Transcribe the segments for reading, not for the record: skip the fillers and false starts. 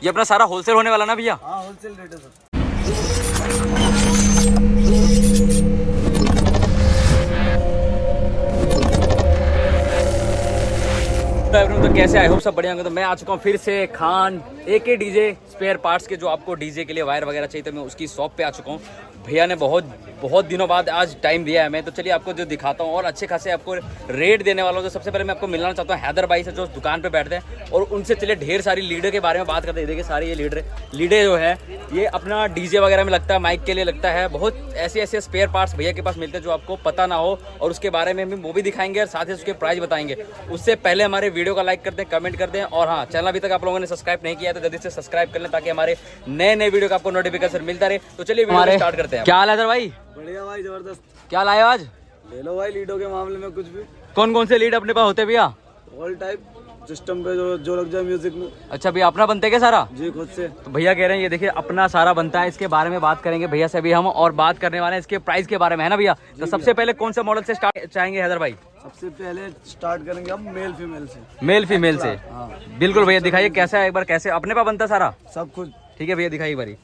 ये अपना सारा होलसेल होने वाला ना भैया? हाँ होलसेल रेट है सर। तो कैसे आई होप सब बढ़िया होंगे। तो मैं आ चुका हूँ फिर से Khan AK DJ spare parts के, जो आपको डीजे के लिए वायर वगैरह चाहिए तो मैं उसकी शॉप पे आ चुका हूँ। भैया ने बहुत दिनों बाद आज टाइम दिया है मैं, तो चलिए आपको जो दिखाता हूँ और अच्छे खासे आपको रेट देने वाला हूँ। तो सबसे पहले मैं आपको मिलना चाहता हूँ हैदर भाई से, जो दुकान पे बैठते हैं, और उनसे चलिए ढेर सारी लीडर के बारे में बात करते हैं। देखिए सारी ये लीडर जो है ये अपना डीजे वगैरह में लगता है, माइक के लिए लगता है। बहुत ऐसे स्पेयर पार्ट्स भैया के पास मिलते हैं जो आपको पता ना हो, और उसके बारे में हम वो भी दिखाएंगे और साथ ही उसके प्राइस बताएंगे। उससे पहले हमारे वीडियो का लाइक कर दें, कमेंट कर दें, और हाँ चैनल अभी तक आप लोगों ने सब्सक्राइब नहीं किया तो जल्दी से सब्सक्राइब कर लें ताकि हमारे नए वीडियो का आपको नोटिफिकेशन मिलता रहे। तो चलिए वीडियो स्टार्ट करते हैं। क्या हाल है सर भाई? बढ़िया भाई, जबरदस्त। क्या लाए आज? ले लो भाई, लीडो के मामले में कुछ भी। कौन से लीड अपने पास होते हैं भैया? ऑल टाइप सिस्टम पे जो लग जाए म्यूजिक में। अच्छा भैया, अपना बनते है क्या सारा? जी खुद से। तो भैया कह रहे हैं ये देखिए अपना सारा बनता है। इसके बारे में बात करेंगे भैया से अभी हम, और बात करने वाले हैं इसके प्राइस के बारे में, है ना भैया? तो सबसे पहले कौन सा मॉडल से स्टार्ट चाहेंगे हैदर भाई? सबसे पहले स्टार्ट करेंगे हम मेल फीमेल से। मेल फीमेल से? हाँ बिल्कुल भैया, दिखाइए कैसा है एक बार, कैसे अपने पास बनता है सारा सब कुछ। ठीक है भैया, दिखाइए एक बारी।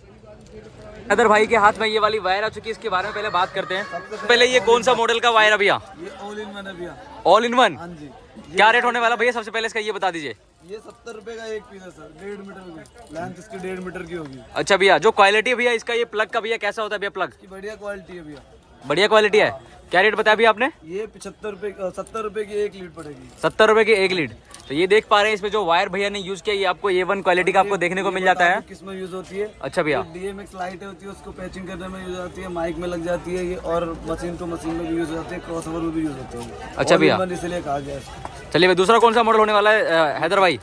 हैदर भाई के हाथ में ये वाली वायर आ चुकी है, इसके बारे में पहले बात करते हैं। पहले ये कौन सा मॉडल का वायर है भैया? ये ऑल इन वन है भैया। All in one? हाँ जी। क्या रेट होने वाला भैया सबसे पहले इसका ये बता दीजिए। ये 70 रुपए का एक पीस है सर, 1.5 मीटर की लेंथ इसकी 1.5 मीटर की होगी। अच्छा भैया, जो क्वालिटी है भैया इसका, ये प्लग का भैया कैसा होता है भैया? प्लग की बढ़िया क्वालिटी है भैया। बढ़िया क्वालिटी है। क्या रेट बताया भैया आपने? ये 75 रुपए 70 रुपए की एक लीड पड़ेगी। 70 रुपए की एक लीड। तो ये देख पा रहे हैं इसमें जो वायर भैया ने यूज किया, ये आपको A1 क्वालिटी का आपको देखने को मिल जाता है। किसमें यूज होती है? अच्छा भैया, DMX लाइट होती है, उसको पैचिंग करने में यूज आती है, माइक में लग जाती है ये, और मशीन टू मशीन में भी यूज होती है, क्रॉसओवर में भी यूज होते हैं। अच्छा भैया, इसलिए कहा गया है। चलिए भैया, दूसरा कौन सा मॉडल होने वाला है हैदर भाई?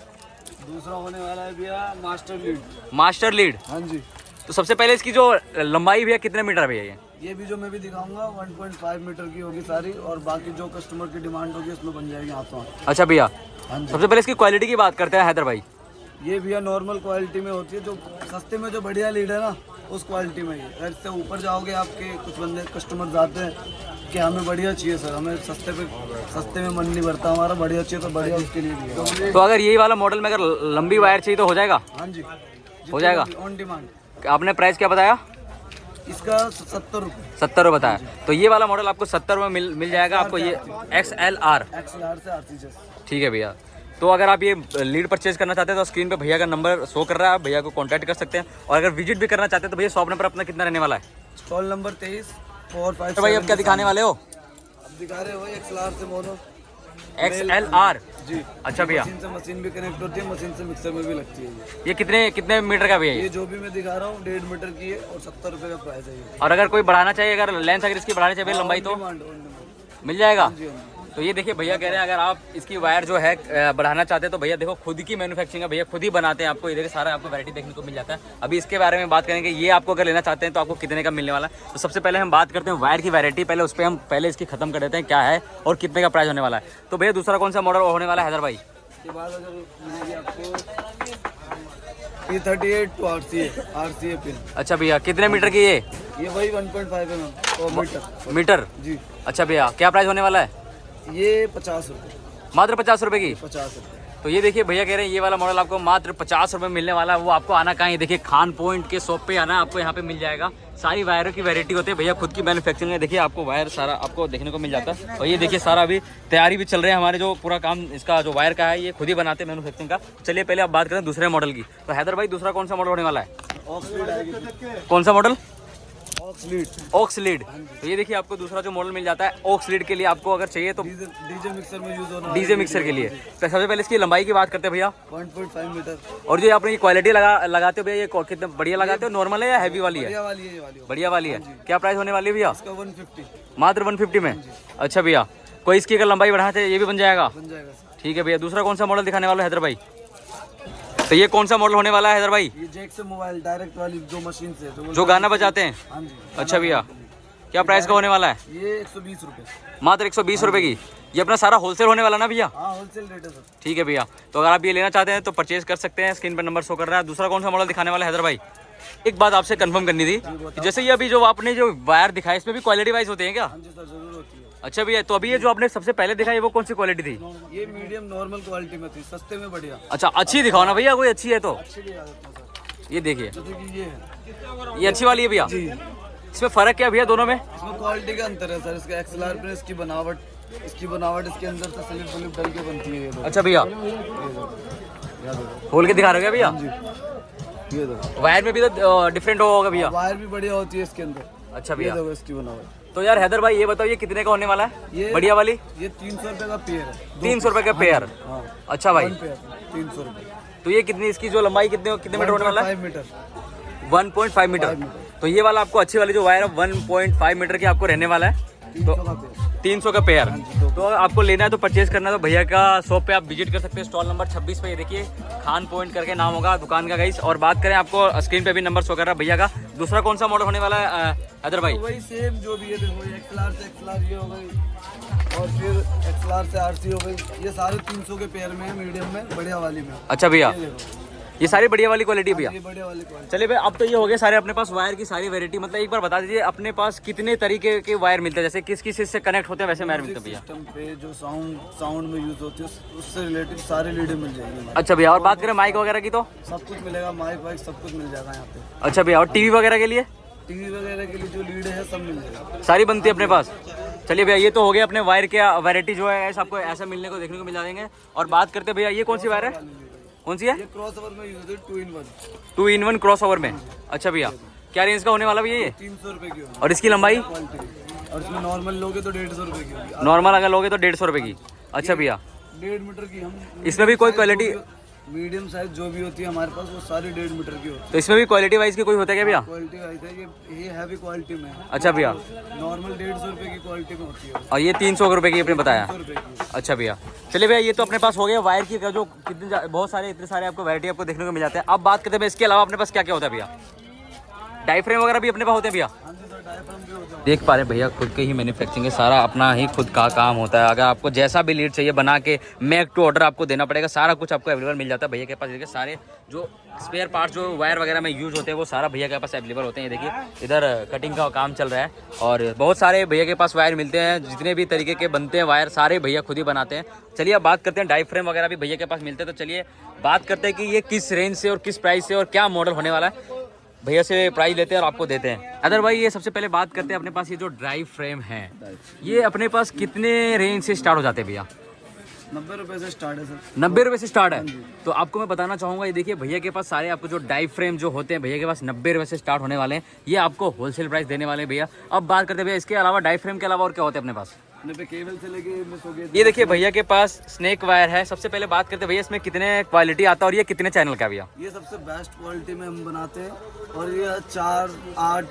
दूसरा होने वाला है भैया मास्टर लीड। Master lead? हाँ जी। तो सबसे पहले इसकी जो लंबाई भैया कितने मीटर भैया? ये भी जो मैं भी दिखाऊंगा 1.5 मीटर की होगी सारी, और बाकी जो कस्टमर की डिमांड होगी उसमें बन जाएगी हाथों हाथ। अच्छा भैया, हाँ जी। सबसे पहले इसकी क्वालिटी की बात करते हैं हैदर भाई। ये भैया नॉर्मल क्वालिटी में होती है, जो सस्ते में जो बढ़िया लीड है ना उस क्वालिटी में ही। अगर इससे ऊपर जाओगे, आपके कुछ बंदे कस्टमर आते हैं कि हमें बढ़िया चाहिए सर, हमें सस्ते में मन नहीं भरता हमारा, बढ़िया चाहिए, तो बढ़िया उसके लिए भी है। तो अगर यही वाला मॉडल में अगर लंबी वायर चाहिए तो हो जाएगा? हाँ जी, हो जाएगा ऑन डिमांड। आपने प्राइस क्या बताया? इसका 70 रुपये। 70 रुपये बताया। तो ये वाला मॉडल आपको 70 रुपये मिल जाएगा आपको, ये XLR से RC। ठीक है भैया। तो अगर आप ये लीड परचेज करना चाहते हैं तो स्क्रीन पे भैया का नंबर शो कर रहा है, आप भैया को कांटेक्ट कर सकते हैं। और अगर विजिट भी करना चाहते हैं तो भैया शॉप नंबर अपना कितना रहने वाला है? Stall number 23 457। तो भाई अब क्या दिखाने वाले हो? अब दिखा रहे हो XLR से मोनो। XLR जी। अच्छा भैया, मशीन से मशीन भी कनेक्ट होती है, मशीन से मिक्सर में भी लगती है ये कितने मीटर का भैया? ये जो भी मैं दिखा रहा हूँ 1.5 मीटर की है, और 70 रुपए का प्राइस है ये। और अगर कोई बढ़ाना चाहिए, अगर लेंथ अगर इसकी बढ़ानी चाहिए लंबाई, तो मिल जाएगा? तो ये देखिए भैया कह रहे हैं अगर आप इसकी वायर जो है बढ़ाना चाहते हैं तो भैया देखो खुद की मैन्युफैक्चरिंग है, भैया खुद ही बनाते हैं। आपको ये देखिए सारा आपको वैरायटी देखने को मिल जाता है। अभी इसके बारे में बात करेंगे, ये आपको अगर लेना चाहते हैं तो आपको कितने का मिलने वाला है। तो सबसे पहले हम बात करते हैं वायर की वैरायटी, पहले उस पर हम पहले इसकी खत्म कर देते हैं क्या है और कितने का प्राइस होने वाला है। तो भैया दूसरा कौन सा मॉडल होने वाला है हैदर भाई? इसके बाद अगर मिलेगी आपको P38 to RCA पिन। अच्छा भैया, कितने मीटर की ये? ये वही 1.5 mm मीटर जी। अच्छा भैया, क्या प्राइस होने वाला है? ये 50 रुपये। मात्र 50 रुपये की? 50 रुपये। तो ये देखिए भैया कह रहे हैं ये वाला मॉडल आपको मात्र 50 रुपये मिलने वाला है। वो आपको आना कहाँ है? देखिए खान पॉइंट के शॉप पे आना, आपको यहाँ पे मिल जाएगा। सारी वायरों की वैरायटी होती है, भैया खुद की मैन्युफैक्चरिंग है। देखिए आपको वायर सारा आपको देखने को मिल जाता है। और ये देखिए सारा अभी तैयारी भी चल रही है, हमारे जो पूरा काम इसका जो वायर का है ये खुद ही बनाते हैं मैन्युफैक्चरिंग का। चलिए पहले आप बात करें दूसरे मॉडल की। तो हैदर भाई दूसरा कौन सा मॉडल होने वाला है? कौन सा मॉडल? Aux lead. तो ये देखिए आपको दूसरा जो मॉडल मिल जाता है ऑक्स लीड के लिए, आपको अगर चाहिए तो डीजे मिक्सर में यूज होना, डीजे मिक्सर के लिए। तो सबसे पहले इसकी लंबाई की बात करते हैं भैया। 1.5 मीटर। और जो आपने ये क्वालिटी लगाते हो भैया, ये कितने बढ़िया लगाते हो? नॉर्मल है या हैवी वाली है? बढ़िया वाली है। क्या प्राइस होने वाली है भैया? 150। मात्र 150 में? अच्छा भैया, कोई इसकी अगर लंबाई बढ़ाना चाहिए ये भी बन जाएगा? ठीक है भैया। दूसरा कौन सा मॉडल दिखाने वाला है हैदर भाई? तो ये कौन सा मॉडल होने वाला है हैदर भाई? ये जैक से मोबाइल डायरेक्ट वाली जो मशीन से जो गाना बजाते हैं? हाँ जी। अच्छा भैया, क्या प्राइस का होने वाला है? ये 120 रुपये। मात्र 120 रुपये की। ये अपना सारा होलसेल होने वाला ना भैया? हाँ होलसेल रेट है सर। ठीक है भैया। तो अगर आप ये लेना चाहते हैं तो परचेज कर सकते हैं, स्क्रीन पर नंबर शो कर रहा है। दूसरा कौन सा मॉडल दिखाने वाला है हैदर भाई? एक बात आपसे कंफर्म करनी थी, जैसे ये अभी जो आपने जो वायर दिखाया इसमें भी क्वालिटी वाइज होते हैं क्या? हाँ जी सर, जरूर होती है। अच्छा भैया, तो अभी ये जो आपने सबसे पहले देखा है वो कौन सी क्वालिटी थी? ये मीडियम नॉर्मल क्वालिटी में थी, सस्ते में बढ़िया। अच्छा, अच्छी दिखाओ ना भैया, कोई अच्छी है तो। अच्छी भी आ जाती है सर। ये देखिए, जैसे कि ये है ये अच्छी वाली है भैया। जी। इसमें फर्क क्या है भैया दोनों में? इसमें क्वालिटी का अंतर है सर। इसका एक्सएलआर पे इसकी बनावट इसके अंदर से स्लिप डल के बनती है ये देखो। अच्छा भैया, खोल के दिखा रहे हो क्या भैया? जी, ये देखो। वायर में भी तो डिफरेंट होगा भैया। वायर भी बढ़िया होती है इसके अंदर। अच्छा ये भैया, देखो इसकी बनावट। तो यार हैदर भाई ये बताओ, ये कितने का होने वाला है ये बढ़िया वाली? ये 300 रुपए का पेयर है। 300 रुपए का पेयर। हाँ, अच्छा भाई, 300 रुपए। तो ये कितनी, इसकी जो लंबाई कितने कितने मीटर होने वाला है? 5 मीटर। 1.5 मीटर। तो ये वाला आपको अच्छी वाली जो वायर है 1.5 मीटर की आपको रहने वाला है। 300 का पेयर। 300 का पेयर। जी, तो आपको लेना है तो परचेज करना है तो भैया का शॉप पे आप विजिट कर सकते हैं। स्टॉल नंबर 26 पे, ये देखिए खान पॉइंट करके नाम होगा दुकान का गाइस। और बात करें, आपको स्क्रीन पे भी नंबर शो कर रहा है भैया का। दूसरा कौन सा मॉडल होने वाला है हैदर भाई? तो वही सेम जो भी है, देखो ये एक्सएलआर से एक्सएलआर ये हो गई, और फिर एक्सएलआर से आरसी हो गई। ये सारे 300 के पेयर में है, मीडियम में, बढ़िया वाली में। अच्छा भैया, ये देखो, ये सारी बढ़िया वाली क्वालिटी है भैया। ये बढ़िया वाली क्वालिटी। चलिए भाई, अब तो ये हो गए सारे अपने पास वायर की सारी वैरायटी। मतलब एक बार बता दीजिए अपने पास कितने तरीके के वायर मिलते हैं, जैसे किस किस से कनेक्ट होते हैं वैसे वायर मिलते हैं भैया? सिस्टम पे जो साउंड में यूज होती है उससे रिलेटेड सारे लीडें मिल जाएंगे। अच्छा भैया, और बात करें माइक वगैरह की तो? सब कुछ मिलेगा, माइक वाइक सब कुछ मिल जाएगा यहाँ पे। अच्छा भैया, और टीवी वगैरह के लिए? टीवी वगैरह के लिए जो लीड है सब मिल जाएगा, सारी बनती है अपने पास। चलिए भैया, ये तो हो गया अपने वायर के वैरायटी जो है आपको ऐसा मिलने को देखने को मिल जाएंगे। और बात करते हैं भैया, ये कौन सी वायर है? कौन सी है? ये क्रॉस ओवर में यूज होती है, 2 in 1। 2 in 1 क्रॉस ओवर में। अच्छा भैया, क्या रेंज का होने वाला भैया ये? 300 रुपए की होगी और इसकी लंबाई? क्वालिटी। और इसमें नॉर्मल लोगे तो 150 रुपए की होगी। नॉर्मल अगर लोगे तो 150 रुपए की। अच्छा भैया, 1.5 मीटर की हम। इसमें भी कोई क्वालिटी? मीडियम साइज जो भी होती है हमारे पास वो सारी 1.5 मीटर की होती है। तो इसमें भी क्वालिटी वाइज की कोई होता है क्या भैया? क्वालिटी वाइज है, ये हैवी क्वालिटी में है। अच्छा भैया, नॉर्मल 150 रुपए की क्वालिटी में होती है। और ये 300 रुपए की आपने बताया? 100 रुपए की। अच्छा भैया, चलिए भैया, ये तो अपने पास हो गया वायर की जो बहुत सारे इतने सारे आपको वैरायटी आपको देखने को मिल जाते हैं। अब बात करते हैं इसके अलावा अपने पास क्या क्या होता है भैया? डायफ्रेम वगैरह भी अपने पास होते हैं भैया? हाँ जी सर, डायफ्राम भी होता है। देख पा रहे भैया, खुद के ही मैन्युफैक्चरिंग है, सारा अपना ही खुद का काम होता है। अगर आपको जैसा भी लीड चाहिए बना के मेक टू ऑर्डर आपको देना पड़ेगा, सारा कुछ आपको अवेलेबल मिल जाता है भैया के पास। देखिए सारे जो स्पेयर पार्ट्स जो वायर वगैरह में यूज होते हैं वो सारा भैया के पास अवेलेबल होते हैं। ये देखिए इधर कटिंग का काम चल रहा है और बहुत सारे भैया के पास वायर मिलते हैं। जितने भी तरीके के बनते हैं वायर सारे भैया खुद ही बनाते हैं। चलिए अब बात करते हैं, डायफ्रेम वगैरह भी भैया के पास मिलते हैं। तो चलिए बात करते हैं कि ये किस रेंज से और किस प्राइस से और क्या मॉडल होने वाला है। भैया से प्राइस लेते हैं और आपको देते हैं। अदर भाई, ये सबसे पहले बात करते हैं अपने पास ये जो ड्राई फ्रेम है, ये अपने पास कितने रेंज से स्टार्ट हो जाते हैं भैया? 90 रुपए से स्टार्ट है सर। 90 रुपए से स्टार्ट है। तो आपको मैं बताना चाहूँगा, ये देखिए भैया के पास सारे आपको जो डाई फ्रेम जो होते हैं भैया के पास 90 रुपए से स्टार्ट होने वाले हैं। ये आपको होलसेल प्राइस देने वाले हैं भैया। अब बात करते हैं भैया इसके अलावा डाई फ्रेम के अलावा और क्या होते हैं अपने पास? अपने पे केबल से लेके मिस हो गए। ये देखिए भैया के पास स्नेक वायर है। सबसे पहले बात करते हैं भैया इसमें कितने क्वालिटी आता है और ये कितने चैनल का भैया? ये सबसे बेस्ट क्वालिटी में हम बनाते हैं और ये 4, 8,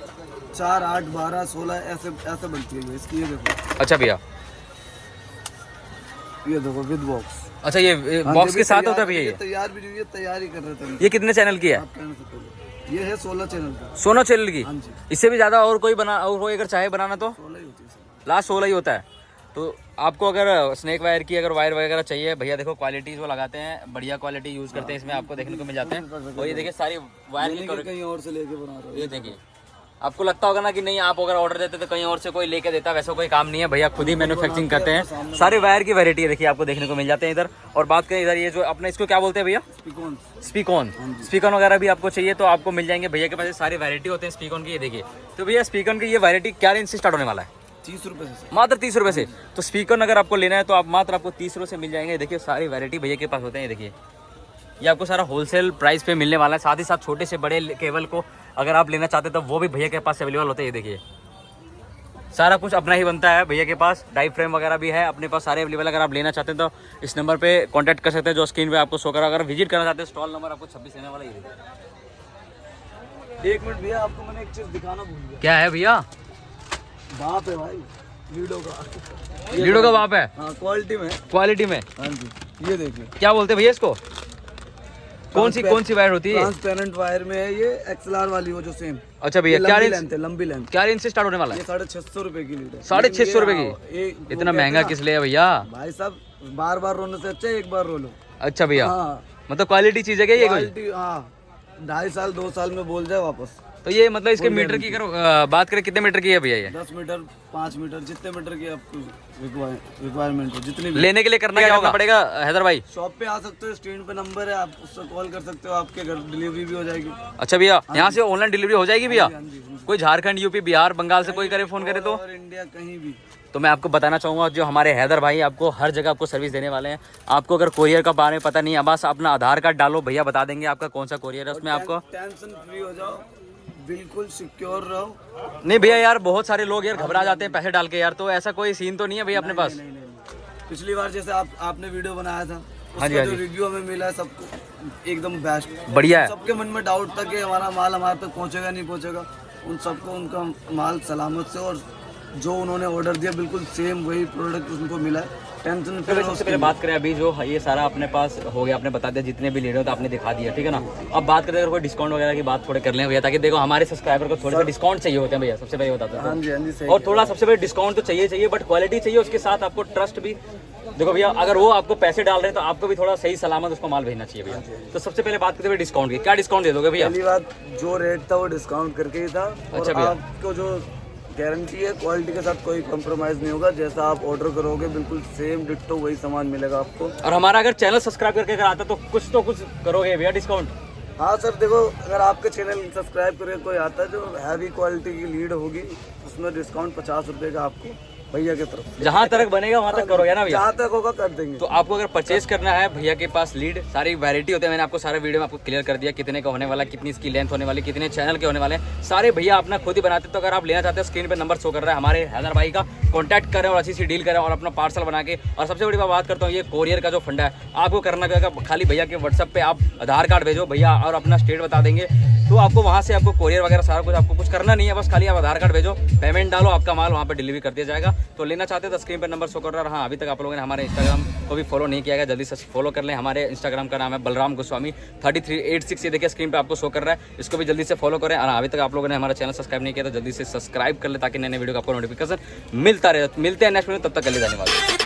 12, 16 ऐसे बनती है ये इसकी। ये देखो। अच्छा भैया, ये देखो विद बॉक्स। अच्छा ये बॉक्स के साथ होता है भैया? ये तैयार भी नहीं, ये तैयार ही कर रहे थे। ये कितने चैनल की है? आप कहने से पहले ये है 16 चैनल का। 16 चैनल की? हाँ जी। इससे भी ज्यादा और कोई बना और कोई अगर चाहे बनाना तो 16 ही होती है सर। लास्ट 16 ही होता है। तो आपको अगर स्नेक वायर की अगर वायर वगैरह चाहिए भैया, देखो क्वालिटीज वो लगाते हैं, बढ़िया क्वालिटी यूज करते हैं इसमें, आपको देखने को मिल जाते हैं। और ये देखिए सारी वायर की कहीं और से लेके बना रहे हो। ये देखिए, आपको लगता होगा ना कि नहीं आप अगर ऑर्डर देते तो कहीं और से कोई लेके देता, वैसा कोई काम नहीं है भैया, खुद ही मैन्युफैक्चरिंग करते हैं। सारे वायर की वैरायटी है देखिए आपको देखने को मिल जाते हैं इधर। और बात करें इधर ये जो अपने इसको क्या बोलते हैं भैया? स्पीकॉन वगैरह भी आपको चाहिए तो आपको मिल जाएंगे भैया के पास। ये सारी वैरायटी होते हैं स्पीकॉन की। ये देखिए, तो भैया स्पीकॉन की ये वैरायटी क्या रेंज से स्टार्ट होने वाला है? 30 रुपए से सर। मात्र 30 रुपए से। तो स्पीकर अगर आपको लेना है तो आप मात्र आपको 30 रुपए से मिल जाएंगे। देखिए सारी वैरायटी भैया के पास होते हैं। ये देखिए, ये आपको सारा होलसेल प्राइस पे मिलने वाला है। साथ ही साथ छोटे से बड़े केबल को अगर आप लेना चाहते हैं तो वो भी भैया के पास अवेलेबल होते हैं। ये देखिए सारा कुछ अपना ही बनता है भैया के पास। डाई फ्रेम वगैरह भी है अपने पास सारे अवेलेबल। अगर आप लेना चाहते हैं तो इस नंबर पे कांटेक्ट कर सकते हैं जो स्क्रीन पे आपको शो करा। अगर विजिट करना चाहते हैं स्टॉल नंबर आपको 26 लेने वाला। ये 1 मिनट भैया, आपको मैंने एक चीज दिखाना भूल गया। क्या है भैया? बाप है भाई, लीडो लीडो का बाप है। हाँ, क्वालिटी में। क्वालिटी में? हाँ जी, ये देखिए। क्या बोलते हैं भैया इसको? कौन सी वायर होती है? ट्रांसपेरेंट वायर में है ये, एक्सएलआर वाली वो जो सेम। अच्छा भैया, क्या रेंज? लंबी लेंथ। क्या रेंज से स्टार्ट होने वाला है? ये 650 रुपए की लीड है। 650 रुपए की? इतना महंगा किस लिए है भैया? भाई साहब, बार बार रोने से अच्छा एक बार रो लो। अच्छा भैया, हाँ, मतलब क्वालिटी चीज है क्या ये? क्वालिटी, हाँ, 2.5 साल 2 साल में बोल जाए वापस। तो ये मतलब इसके मीटर की अगर बात करें कितने मीटर की है भैया ये? 10 मीटर 5 मीटर जितने मीटर की आपको रिक्वायरमेंट हो जितनी भी। लेने के लिए करना क्या पड़ेगा हैदर भाई? शॉप पे आ सकते हो, स्क्रीन पे नंबर है, आप उससे कॉल कर सकते हो, आपके घर डिलीवरी भी हो जाएगी। अच्छा भैया, यहाँ से ऑनलाइन डिलीवरी हो जाएगी भैया? हाँ जी, कोई झारखंड, यूपी, बिहार, बंगाल से कोई करे फोन करे तो? और इंडिया कहीं भी। तो मैं आपको बताना चाहूँगा जो हमारे हैदर भाई आपको हर जगह आपको सर्विस देने वाले हैं। आपको अगर कोरियर का बारे में पता नहीं है, बस अपना आधार कार्ड डालो, भैया बता देंगे आपका कौन सा कोरियर है, उसमें आपको टेंशन फ्री हो जाओ, बिल्कुल सिक्योर रहो। नहीं भैया यार, बहुत सारे लोग यार घबरा जाते हैं पैसे डाल के यार, तो ऐसा कोई सीन तो नहीं है भैया अपने पास? नहीं। पिछली बार जैसे आपने वीडियो बनाया था, हाँ जी, उसका हाँ जो जी। रिव्यू हमें मिला है सबको एकदम बेस्ट बढ़िया है। सबके मन में डाउट था कि हमारा माल हमारे तक पहुंचेगा नहीं पहुंचेगा, उन सबको उनका माल सलामत से और जो उन्होंने ऑर्डर दिया बिल्कुल सेम वही प्रोडक्ट उनको मिला है। टेंशन तो सबसे पहले बात करें अभी जो ये सारा अपने पास हो गया, आपने बता दिया जितने भी लीडर तो आपने दिखा दिया, ठीक है ना। अब बात करें अगर कोई डिस्काउंट वगैरह की बात थोड़े कर लें भैया, ताकि देखो हमारे सब्सक्राइबर को थोड़े से डिस्काउंट चाहिए होते हैं भैया, सबसे पहले बताते हैं। हाँ जी, हाँ जी, सही। और थोड़ा सबसे पहले डिस्काउंट तो चाहिए बट क्वालिटी चाहिए, उसके साथ आपको ट्रस्ट भी। देखो भैया, अगर वो आपको पैसे डाल रहे हैं तो आपको भी थोड़ा सही सलामत उसको माल भेजना चाहिए भैया। तो सबसे पहले बात करते हैं डिस्काउंट की, क्या डिस्काउंट दे दोगे भैया? पहली बात जो रेट था वो डिस्काउंट करके ही था। अच्छा और भैया। आपको जो गारंटी है क्वालिटी के साथ कोई कॉम्प्रोमाइज़ नहीं होगा, जैसा आप ऑर्डर करोगे बिल्कुल सेम डिट्टो वही सामान मिलेगा आपको। और हमारा अगर चैनल सब्सक्राइब करके अगर आता तो कुछ करोगे भैया डिस्काउंट? हाँ सर, देखो अगर आपके चैनल सब्सक्राइब करके कोई आता है जो हैवी क्वालिटी की लीड होगी, उसमें डिस्काउंट 50 रुपये का आपको भैया की तरफ से। जहाँ तक बनेगा वहाँ तक करोगे ना भैया? जहाँ तक होगा कर देंगे। तो आपको अगर परचेज करना है भैया के पास लीड, सारी वैरायटी होते हैं, मैंने आपको सारे वीडियो में आपको क्लियर कर दिया कितने का होने वाला, कितनी इसकी लेंथ होने वाली, कितने चैनल के होने वाले हैं, सारे भैया अपना खुद ही बनाते हैं। तो अगर आप लेना चाहते हैं स्क्रीन पे नंबर शो कर रहा है, हमारे हैदर भाई का कॉन्टैक्ट करें और अच्छी सी डील करें और अपना पार्सल बना के। और सबसे बड़ी बात करता हूँ, ये कोरियर का जो फंडा है आपको करना क्या है, खाली भैया के व्हाट्सअप पे आप आधार कार्ड भेजो भैया और अपना स्टेट बता देंगे, तो आपको वहाँ से आपको कोरियर वगैरह सारा कुछ आपको कुछ करना नहीं है, बस खाली आप आधार कार्ड भेजो, पेमेंट डालो, आपका माल वहाँ पर डिलीवरी कर दिया जाएगा। तो लेना चाहते हैं तो स्क्रीन पर नंबर शो कर रहा है। हाँ, अभी तक आप लोगों ने हमारे इंस्टाग्राम को भी फॉलो नहीं किया है, जल्दी से फॉलो कर लें। हमारे इंस्टाग्राम का नाम है बलराम गोस्वामी 3386, ये देखिए स्क्रीन पे आपको शो कर रहा है, इसको भी जल्दी से फॉलो करें। और अभी तक आप लोगों ने हमारा चैनल सब्सक्राइब नहीं किया तो जल्दी से सब्सक्राइब कर ले, ताकि नए नए वीडियो का आपको नोटिफिकेशन मिलता रहे। मिलते हैं नेक्स्ट वीडियो, तब तक के लिए धन्यवाद।